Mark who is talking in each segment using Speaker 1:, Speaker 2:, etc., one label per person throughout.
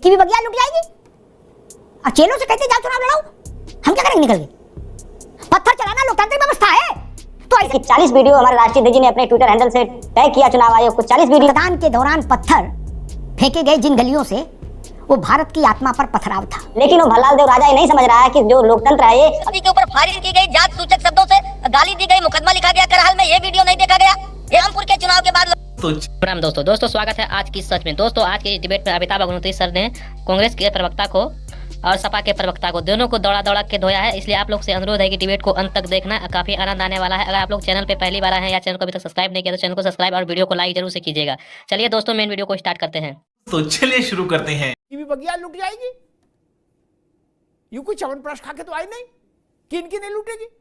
Speaker 1: की भी बगिया लुट जाएगी। और चेलों से कहते जाओ चुनाव लड़ाओ, हम क्या करेंगे निकल के? पत्थर चलाना लोकतांत्रिक व्यवस्था है। तो ऐसे
Speaker 2: 40 वीडियो हमारे राष्ट्रीय अध्यक्ष जी ने अपने ट्विटर हैंडल से तय किया चुनाव आयोग को। 40 वीडियो
Speaker 1: मतदान के दौरान पत्थर फेंके गए जिन गलियों से, वो भारत की आत्मा पर पथराव था।
Speaker 2: लेकिन वो भल्लाल देव राजा ये नहीं समझ रहा है कि जो लोकतंत्र है, ये
Speaker 3: के ऊपर फायरिंग की गई, जात सूचक शब्दों से गाली दी गई, मुकदमा लिखा गया। करहाल में ये वीडियो नहीं देखा गया। रामपुर के चुनाव के बाद
Speaker 4: प्रणाम दोस्तों स्वागत है आज की सच में। दोस्तों आज के डिबेट में अमिताभ अग्निहोत्री सर ने कांग्रेस के प्रवक्ता को और सपा के प्रवक्ता को दोनों को दौड़ा के धोया है। इसलिए आप लोग से अनुरोध है कि डिबेट को अंत तक देखना, काफी आनंद आने वाला है। अगर आप लोग चैनल पे पहली बार आए हैं या चैनल को अभी तक सब्सक्राइब नहीं किया तो चैनल को सब्सक्राइब और वीडियो को लाइक जरूर से कीजिएगा। चलिए दोस्तों मेन वीडियो को स्टार्ट करते हैं।
Speaker 5: तो चलिए शुरू करते हैं।
Speaker 6: भी बगिया लुट जाएगी, यूं कोई च्यवनप्राश खा के तो आई नहीं कि इनकी नहीं लूटेगी।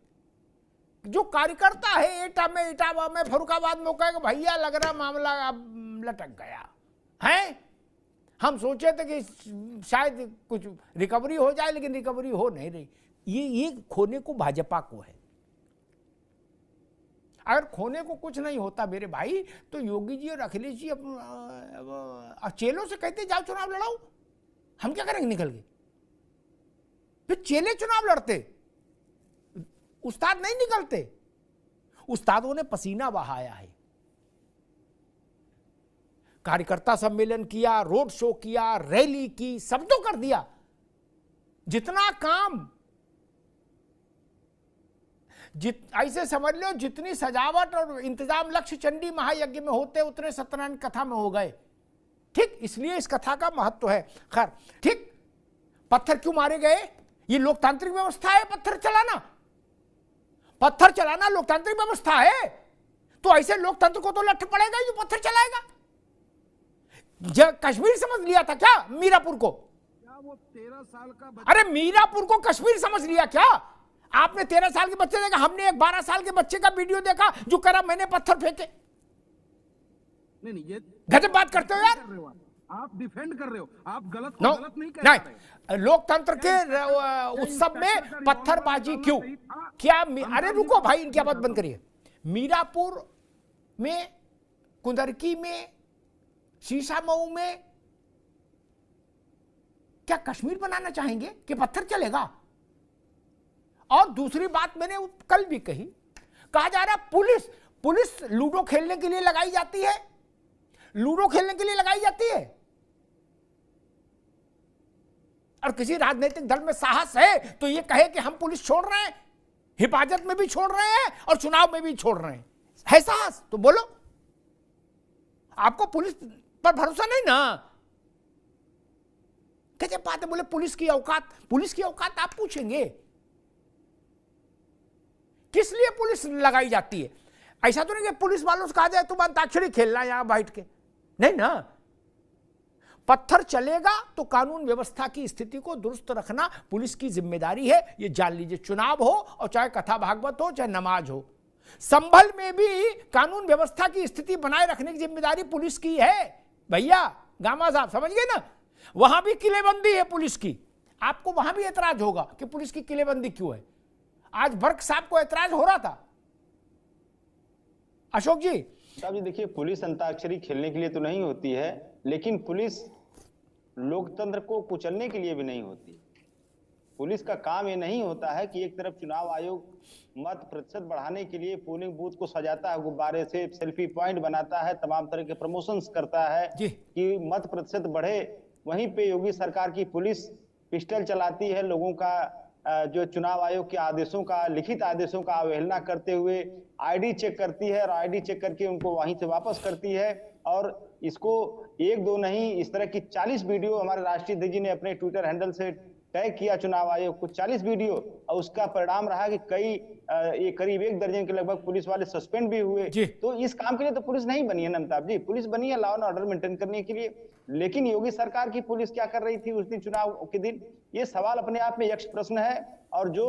Speaker 6: जो कार्यकर्ता है इटावा में फरुखाबाद में कहेगा भैया लग रहा मामला अब लटक गया है। हम सोचे थे कि शायद कुछ रिकवरी हो जाए, लेकिन रिकवरी हो नहीं रही। ये खोने को भाजपा को है। अगर खोने को कुछ नहीं होता मेरे भाई, तो योगी जी और अखिलेश जी चेलों से कहते जाओ चुनाव लड़ाओ, हम क्या करेंगे निकल के? फिर चेले चुनाव लड़ते, उस्ताद नहीं निकलते। उस्तादों ने पसीना बहाया है, कार्यकर्ता सम्मेलन किया, रोड शो किया, रैली की, सब तो कर दिया। जितना काम ऐसे समझ लो जितनी सजावट और इंतजाम लक्ष्य चंडी महायज्ञ में होते उतने सत्यनारायण कथा में हो गए। ठीक, इसलिए इस कथा का महत्व है। खैर ठीक, पत्थर क्यों मारे गए? ये लोकतांत्रिक व्यवस्था है पत्थर चलाना। पत्थर चलाना लोकतांत्रिक व्यवस्था है, तो ऐसे लोकतंत्र को तो लठ पड़ेगा ही जो पत्थर चलाएगा। कश्मीर समझ लिया था क्या मीरापुर को?
Speaker 7: क्या वो 13 साल का
Speaker 6: अरे मीरापुर को कश्मीर समझ लिया क्या? आपने 13 साल के बच्चे देखा, हमने एक 12 साल के बच्चे का वीडियो देखा जो कह रहा मैंने पत्थर फेंके।
Speaker 7: नहीं ये
Speaker 6: गजब बात करते हो यार।
Speaker 7: आप डिफेंड कर रहे हो, आप गलत
Speaker 6: नो,
Speaker 7: गलत नहीं कर रहे।
Speaker 6: लोकतंत्र के उत्सव में पत्थरबाजी क्यों? क्या अरे रुको भाई, इनकी बात बंद करिए। मीरापुर में, कुंदरकी में, शीशामऊ में क्या कश्मीर बनाना चाहेंगे कि पत्थर चलेगा? और दूसरी बात मैंने कल भी कही, कहा जा रहा पुलिस लूडो खेलने के लिए लगाई जाती है। लूडो खेलने के लिए लगाई जाती है। और किसी राजनीतिक दल में साहस है तो ये कहे कि हम पुलिस छोड़ रहे हैं, हिफाजत में भी छोड़ रहे हैं और चुनाव में भी छोड़ रहे हैं। है साहस तो बोलो। आपको पुलिस पर भरोसा नहीं ना? कैसे बात है? बोले पुलिस की औकात आप पूछेंगे किस लिए पुलिस लगाई जाती है? ऐसा तो नहीं कि पुलिस वालों से कहा जाए तुम अंताक्षरी खेलना यहां बैठ के, नहीं ना। पत्थर चलेगा तो कानून व्यवस्था की स्थिति को दुरुस्त रखना पुलिस की जिम्मेदारी है। ये जान लीजिए, चुनाव हो और चाहे कथा भागवत हो चाहे नमाज हो, संभल में भी कानून व्यवस्था की स्थिति बनाए रखने की जिम्मेदारी पुलिस की है। भैया गामा साहब समझ गए ना? वहां भी किलेबंदी है पुलिस की। आपको वहां भी एतराज होगा कि पुलिस की किलेबंदी क्यों है। आज वर्क साहब को एतराज हो रहा था। अशोक जी
Speaker 8: साहब जी देखिए, पुलिस अंताक्षरी खेलने के लिए तो नहीं होती है, लेकिन पुलिस लोकतंत्र को कुचलने के लिए भी नहीं होती। पुलिस का काम ये नहीं होता है कि एक तरफ चुनाव आयोग मत प्रतिशत बढ़ाने के लिए पोलिंग बूथ को सजाता है गुब्बारे से, सेल्फी पॉइंट बनाता है, तमाम तरह के प्रमोशंस करता है कि मत प्रतिशत बढ़े। वहीं पे योगी सरकार की पुलिस पिस्टल चलाती है, लोगों का जो चुनाव आयोग के आदेशों का, लिखित आदेशों का अवहेलना करते हुए आईडी चेक करती है और आईडी चेक करके उनको वहीं से वापस करती है। और इसको एक दो नहीं, इस तरह की 40 वीडियो हमारे राष्ट्रीय अध्यक्ष जी ने अपने ट्विटर हैंडल से तय किया चुनाव आयोग को। 40 वीडियो, और उसका परिणाम रहा कि करीब 1 दर्जन के लगभग पुलिस वाले सस्पेंड भी हुए। तो इस काम के लिए तो पुलिस नहीं बनी है अमिताभ जी, पुलिस बनी है लॉ एंड ऑर्डर मेंटेन करने के लिए। लेकिन योगी सरकार की पुलिस क्या कर रही थी उस दिन चुनाव के दिन, ये सवाल अपने आप में यक्ष प्रश्न है। और जो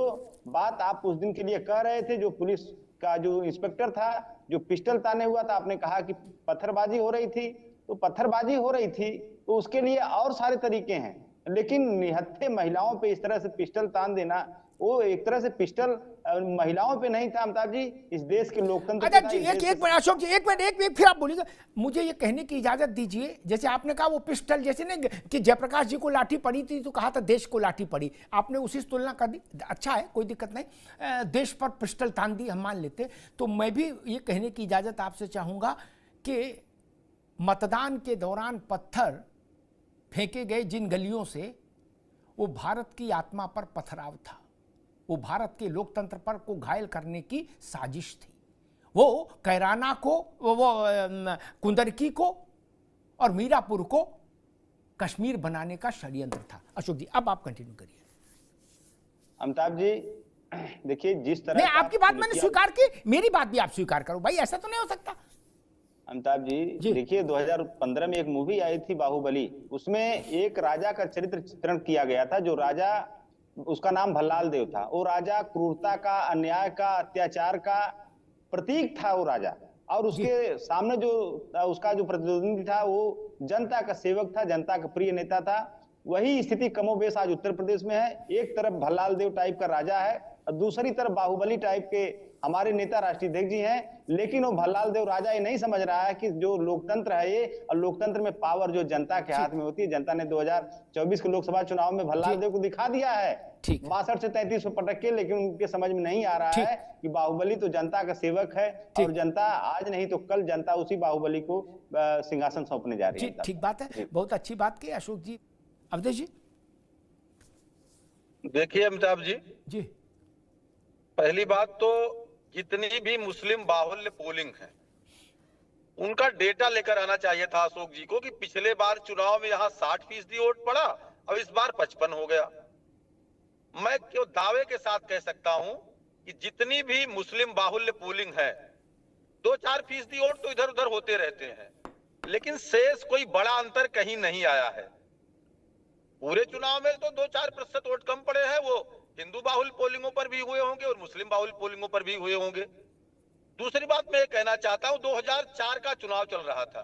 Speaker 8: बात आप उस दिन के लिए कह रहे थे, जो पुलिस का जो इंस्पेक्टर था जो पिस्टल ताने हुआ था, आपने कहा कि पत्थरबाजी हो रही थी, तो पत्थरबाजी हो रही थी तो उसके लिए और सारे तरीके हैं। लेकिन निहत्थे महिलाओं पे इस तरह से पिस्टल तान देना, वो एक तरह से पिस्टल महिलाओं पे नहीं था अमिताभ जी, इस देश के लोकतंत्र
Speaker 6: अच्छा
Speaker 8: पे था,
Speaker 6: जी,
Speaker 8: इस
Speaker 6: एक
Speaker 8: देश
Speaker 6: एक मिनट अशोक जी, एक मिनट फिर आप बोलिएगा। मुझे ये कहने की इजाजत दीजिए, जैसे आपने कहा वो पिस्टल, जैसे ना कि जयप्रकाश जी को लाठी पड़ी थी तो कहा था देश को लाठी पड़ी, आपने उसी से तुलना कर दी, अच्छा है, कोई दिक्कत नहीं, देश पर पिस्टल तान दी, हम मान लेते। तो मैं भी ये कहने की इजाजत आपसे चाहूंगा कि मतदान के दौरान पत्थर फेंके गए जिन गलियों से, वो भारत की आत्मा पर पथराव था, वो भारत के लोकतंत्र पर को घायल करने की साजिश थी। वो कैराना को, वो कुंदरकी को और मीरापुर को कश्मीर बनाने का षड्यंत्र था। अशोक जी अब आप कंटिन्यू करिए।
Speaker 8: अमिताभ जी देखिए, जिस तरह
Speaker 6: नहीं,
Speaker 8: का
Speaker 6: आपकी बात मैंने
Speaker 8: किया-
Speaker 6: स्वीकार की, मेरी बात भी आप स्वीकार करो भाई, ऐसा तो नहीं हो सकता।
Speaker 8: अमिताभ
Speaker 6: जी।
Speaker 8: जी देखिए, 2015 में एक मूवी आई थी बाहुबली, उसमें एक राजा का चित्रण किया गया था, जो राजा, उसका नाम भल्लाल देव था। वो राजा क्रूरता का, अन्याय का, अत्याचार का प्रतीक था वो राजा, और उसके सामने जो उसका जो प्रतिद्वंदी था वो जनता का सेवक था, जनता का प्रिय नेता था। वही स्थिति कमोबेश आज उत्तर प्रदेश में है। एक तरफ भल्लाल देव टाइप का राजा है और दूसरी तरफ बाहुबली टाइप के हमारे नेता राष्ट्रीय अध्यक्ष जी हैं, लेकिन वो भल्लाल देव राजा ये नहीं समझ रहा है कि जो लोकतंत्र है ये, और लोकतंत्र में पावर जो जनता के हाथ में होती है। जनता ने 2024 के लोकसभा चुनाव में भल्लाल देव को दिखा दिया है 62 से 33 पटक के, लेकिन उनके समझ में नहीं आ रहा है कि बाहुबली तो जनता का सेवक है, और जनता आज नहीं तो कल जनता उसी बाहुबली को सिंहासन सौंपने जा रही है।
Speaker 6: ठीक बात है, बहुत अच्छी बात की अशोक जी। अवधेश जी।
Speaker 9: देखिए अमिताभ
Speaker 6: जी,
Speaker 9: पहली बात तो जितनी भी मुस्लिम बाहुल्य पोलिंग है उनका डेटा लेकर आना चाहिए था अशोक जी को, कि पिछले बार चुनाव में यहाँ 60% वोट पड़ा और इस बार 55 हो गया। मैं क्यों दावे के साथ कह सकता हूं कि जितनी भी मुस्लिम बाहुल्य पोलिंग है 2-4% वोट तो इधर उधर होते रहते हैं, लेकिन शेष कोई बड़ा अंतर कहीं नहीं आया है। पूरे चुनाव में तो 2-4% वोट कम पड़े हैं, वो हिंदू बाहुल पोलिंगों पर भी हुए होंगे और मुस्लिम बाहुल पोलिंगों पर भी हुए होंगे। दूसरी बात मैं ये कहना चाहता हूं, 2004 का चुनाव चल रहा था,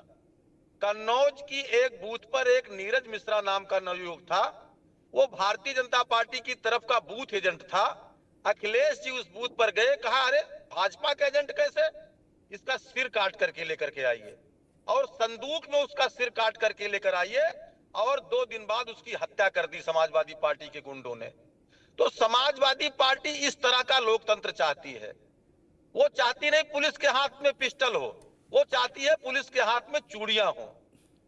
Speaker 9: कन्नौज की एक बूथ पर एक नीरज मिश्रा नाम का नवयुवक था, वो भारतीय जनता पार्टी की तरफ का बूथ एजेंट था। अखिलेश जी उस बूथ पर गए, कहा अरे भाजपा का एजेंट कैसे, इसका सिर काट करके लेकर के आइए, और संदूक में उसका सिर काट करके लेकर आइए, और 2 दिन बाद उसकी हत्या कर दी समाजवादी पार्टी के गुंडों ने। तो समाजवादी पार्टी इस तरह का लोकतंत्र चाहती है। वो चाहती नहीं पुलिस के हाथ में पिस्टल हो, वो चाहती है पुलिस के हाथ में चूड़ियां हो।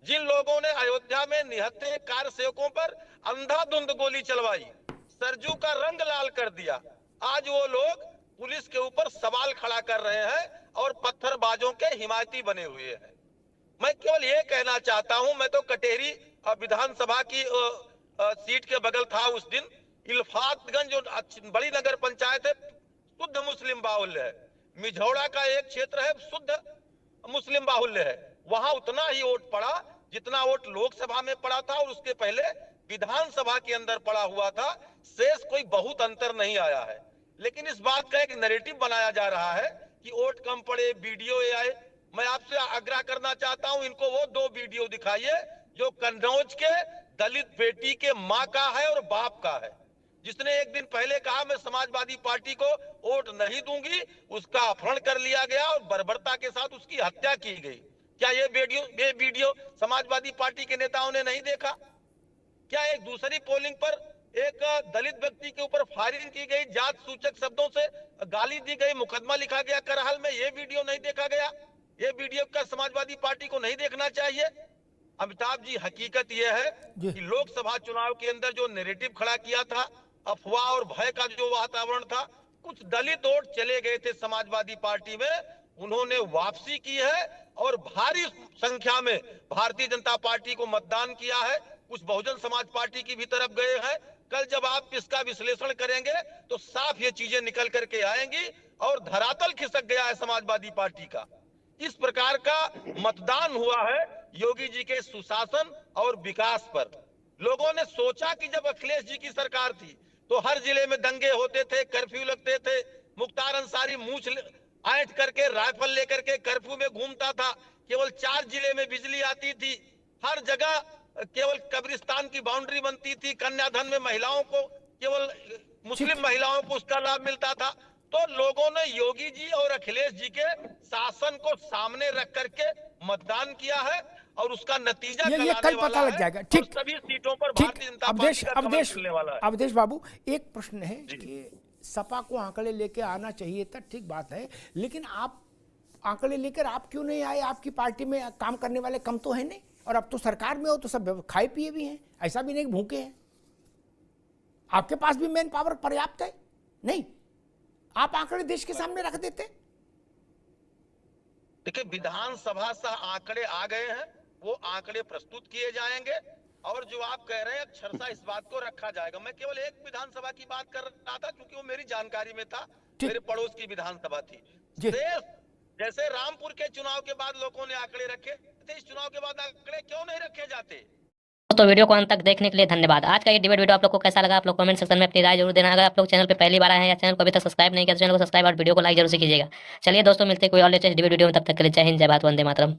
Speaker 9: जिन लोगों ने अयोध्या में निहत्थे कार सेवकों पर अंधाधुंध गोली चलवाई, सरजू का रंग लाल कर दिया, आज वो लोग पुलिस के ऊपर सवाल खड़ा कर रहे हैं और पत्थरबाजों के हिमायती बने हुए हैं। मैं केवल ये कहना चाहता हूं, मैं तो कटेरी विधानसभा की सीट के बगल था उस दिन। इल्फातगंज जो बड़ी नगर पंचायत है, शुद्ध मुस्लिम बाहुल्य है। मिझौड़ा का एक क्षेत्र है, शुद्ध मुस्लिम बाहुल्य है। वहां उतना ही वोट पड़ा जितना वोट लोकसभा में पड़ा था और उसके पहले विधानसभा के अंदर पड़ा हुआ था। शेष कोई बहुत अंतर नहीं आया है, लेकिन इस बात का एक नैरेटिव बनाया जा रहा है कि वोट कम पड़े, वीडियो ये आए। मैं आपसे आग्रह करना चाहता हूं, इनको वो 2 वीडियो दिखाइए जो कन्नौज के दलित बेटी के माँ का है और बाप का है, जिसने एक दिन पहले कहा मैं समाजवादी पार्टी को वोट नहीं दूंगी, उसका अपहरण कर लिया गया और बर्बरता के साथ उसकी हत्या की गई। क्या ये वीडियो समाजवादी पार्टी के नेताओं ने नहीं देखा? क्या एक दूसरी पोलिंग पर एक दलित व्यक्ति के ऊपर फायरिंग की गई, जात सूचक शब्दों से गाली दी गई, मुकदमा लिखा गया करहल में, ये वीडियो नहीं देखा गया? ये वीडियो का समाजवादी पार्टी को नहीं देखना चाहिए? अमिताभ जी, हकीकत यह है कि लोकसभा चुनाव के अंदर जो नैरेटिव खड़ा किया था, अफवाह और भय का जो वातावरण था, कुछ दलित वोट चले गए थे समाजवादी पार्टी में, उन्होंने वापसी की है और भारी संख्या में भारतीय जनता पार्टी को मतदान किया है। कुछ बहुजन समाज पार्टी की भी तरफ गए हैं। कल जब आप इसका विश्लेषण करेंगे तो साफ ये चीजें निकल करके आएंगी और धरातल खिसक गया है समाजवादी पार्टी का। इस प्रकार का मतदान हुआ है योगी जी के सुशासन और विकास पर। लोगों ने सोचा कि जब अखिलेश जी की सरकार थी तो हर जिले में दंगे होते थे, कर्फ्यू लगते थे, मुख्तार अंसारी मूंछ ऐंठ करके राइफल लेकर के कर्फ्यू में घूमता था, केवल 4 जिले में बिजली आती थी, हर जगह केवल कब्रिस्तान की बाउंड्री बनती थी, कन्याधन में महिलाओं को, केवल मुस्लिम महिलाओं को उसका लाभ मिलता था। तो लोगों ने योगी जी और अखिलेश जी के शासन को सामने रख करके मतदान किया है और उसका नतीजा
Speaker 6: ये कल पता लग जाएगा। ठीक,
Speaker 9: और सभी सीटों पर
Speaker 6: ठीक।
Speaker 9: भारतीय जनता पार्टी का कमल खिलने वाला है।
Speaker 6: अवधेश बाबू, एक प्रश्न है कि सपा को आंकड़े लेके आना चाहिए था, ठीक बात है, लेकिन आप आंकड़े लेकर आप क्यों नहीं आए? आपकी पार्टी में काम करने वाले कम तो है नहीं, और अब तो सरकार में हो तो सब खाए पिए भी हैं, ऐसा भी नहीं कि भूखे हैं। आपके पास भी मैन पावर पर्याप्त है, नहीं आप आंकड़े देश के सामने रख देते।
Speaker 9: देखिए, विधानसभा से आंकड़े आ गए हैं, वो आंकड़े प्रस्तुत किए जाएंगे और जो आप कह रहे हैं अक्षरशः इस बात को रखा जाएगा। मैं केवल एक विधानसभा की बात कर रहा था क्योंकि वो मेरी जानकारी में था, मेरे पड़ोस की विधानसभा थी। जैसे रामपुर के चुनाव के बाद लोगों ने आंकड़े रखे थे, इस चुनाव के बाद आंकड़े क्यों नहीं रखे जाते?
Speaker 4: तो वीडियो को अंत तक देखने के लिए धन्यवाद। आज का ये डिबेट वीडियो आप लोग को कैसा लगा, आप लोग कमेंट सेक्शन में अपनी राय जरूर देना। अगर आप लोग चैनल पे पहली बार आए हैं या चैनल को अभी तक सब्सक्राइब नहीं किया तो चैनल को सब्सक्राइब और वीडियो को लाइक जरूर से कीजिएगा। चलिए दोस्तों, मिलते हैं कोई और लेटेस्ट डिबेट वीडियो में, तब तक के लिए जय हिंद, जय भारत, वंदे मातरम।